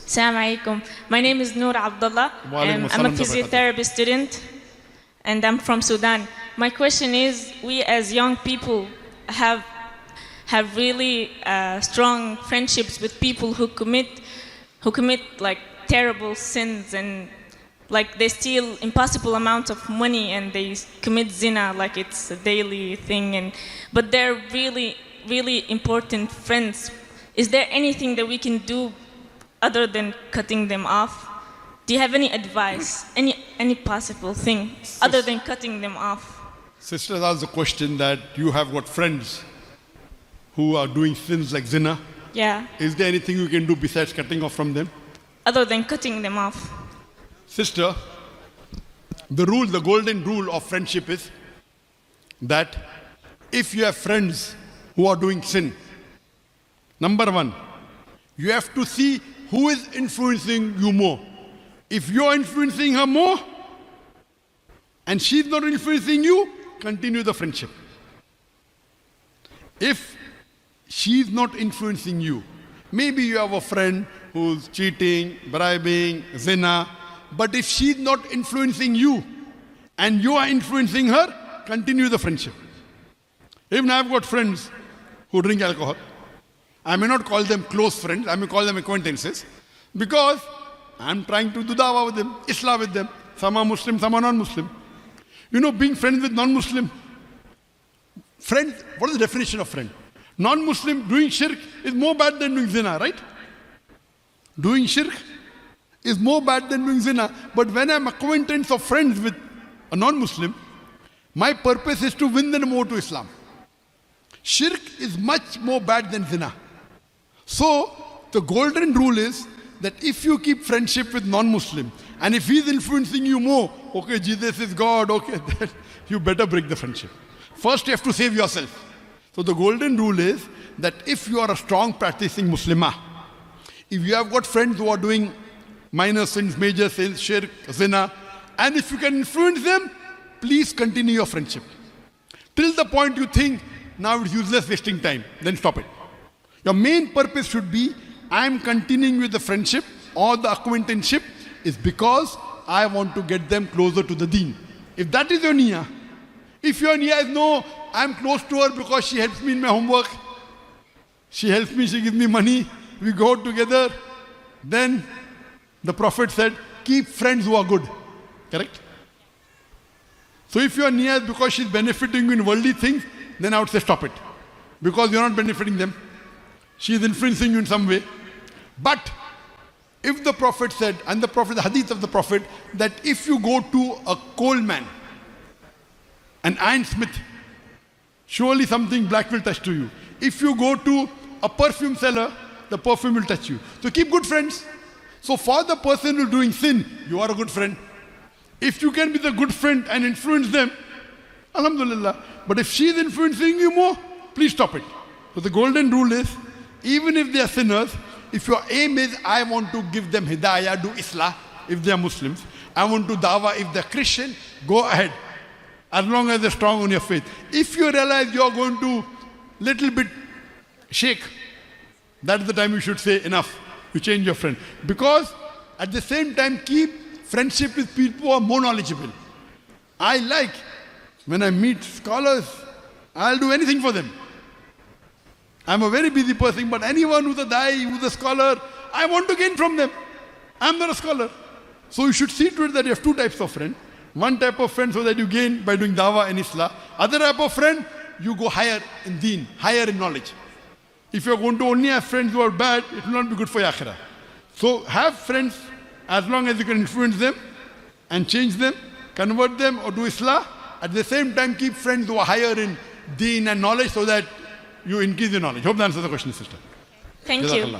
Assalamu alaikum. My name is Noor Abdullah. Wa alaikum I'm a assalam. physiotherapy student and I'm from Sudan. My question is, we as young people have really strong friendships with people who commit like terrible sins, and like they steal impossible amounts of money and they commit zina like it's a daily thing, but they're really important friends. Is there anything that we can do other than cutting them off? Do you have any advice? Any possible thing other than cutting them off? Sister asked the question that you have got friends who are doing sins like zina. Yeah. Is there anything you can do besides cutting off from them? Other than cutting them off. Sister, the golden rule of friendship is that if you have friends who are doing sin, number one, you have to see who is influencing you more. If you are influencing her more and she's not influencing you, continue the friendship. If she's not influencing you, maybe you have a friend who's cheating, bribing, zina, but if she's not influencing you and you are influencing her, continue the friendship. Even I've got friends who drink alcohol. I may not call them close friends, I may call them acquaintances, because I'm trying to do dawah with them, Islam with them. Some are Muslim, some are non-Muslim. You know, being friends with non-Muslim, friends, what is the definition of friend? Non-Muslim doing shirk is more bad than doing zina, right? Doing shirk is more bad than doing zina. But when I'm acquaintance of friends with a non-Muslim, my purpose is to win them over to Islam. Shirk is much more bad than zina. So, the golden rule is that if you keep friendship with non-Muslim, and if he's influencing you more, okay, Jesus is God, okay, then you better break the friendship. First, you have to save yourself. So the golden rule is that if you are a strong practicing Muslimah, if you have got friends who are doing minor sins, major sins, shirk, zina, and if you can influence them, please continue your friendship. Till the point you think, now it's useless wasting time, then stop it. Your main purpose should be, I am continuing with the friendship or the acquaintanceship is because I want to get them closer to the deen. If that is your niyyah, if your niyyah is no, I'm close to her because she helps me in my homework, she helps me, she gives me money, we go out together, then the Prophet said, keep friends who are good. Correct? So if your niyyah is because she's benefiting you in worldly things, then I would say stop it. Because you're not benefiting them. She is influencing you in some way. But if the Prophet said, and the hadith of the Prophet, that if you go to a coal man, an ironsmith, surely something black will touch to you. If you go to a perfume seller, the perfume will touch you. So keep good friends. So for the person who's doing sin, you are a good friend. If you can be the good friend and influence them, alhamdulillah. But if she is influencing you more, please stop it. So the golden rule is, even if they are sinners, if your aim is, I want to give them hidayah, do islah, if they are Muslims, I want to dawah, if they're Christian, go ahead. As long as they're strong on your faith. If you realize you're going to little bit shake, that's the time you should say enough. You change your friend. Because at the same time, keep friendship with people who are more knowledgeable. I like, when I meet scholars, I'll do anything for them. I'm a very busy person, but anyone who's a dai, who's a scholar, I want to gain from them. I'm not a scholar. So you should see to it that you have two types of friends. One type of friend so that you gain by doing dawah and islah. Other type of friend, you go higher in deen, higher in knowledge. If you're going to only have friends who are bad, it will not be good for your akhirah. So have friends as long as you can influence them and change them, convert them or do islah. At the same time, keep friends who are higher in deen and knowledge so that you increase your knowledge. Hope that answers the question, sister. Thank you.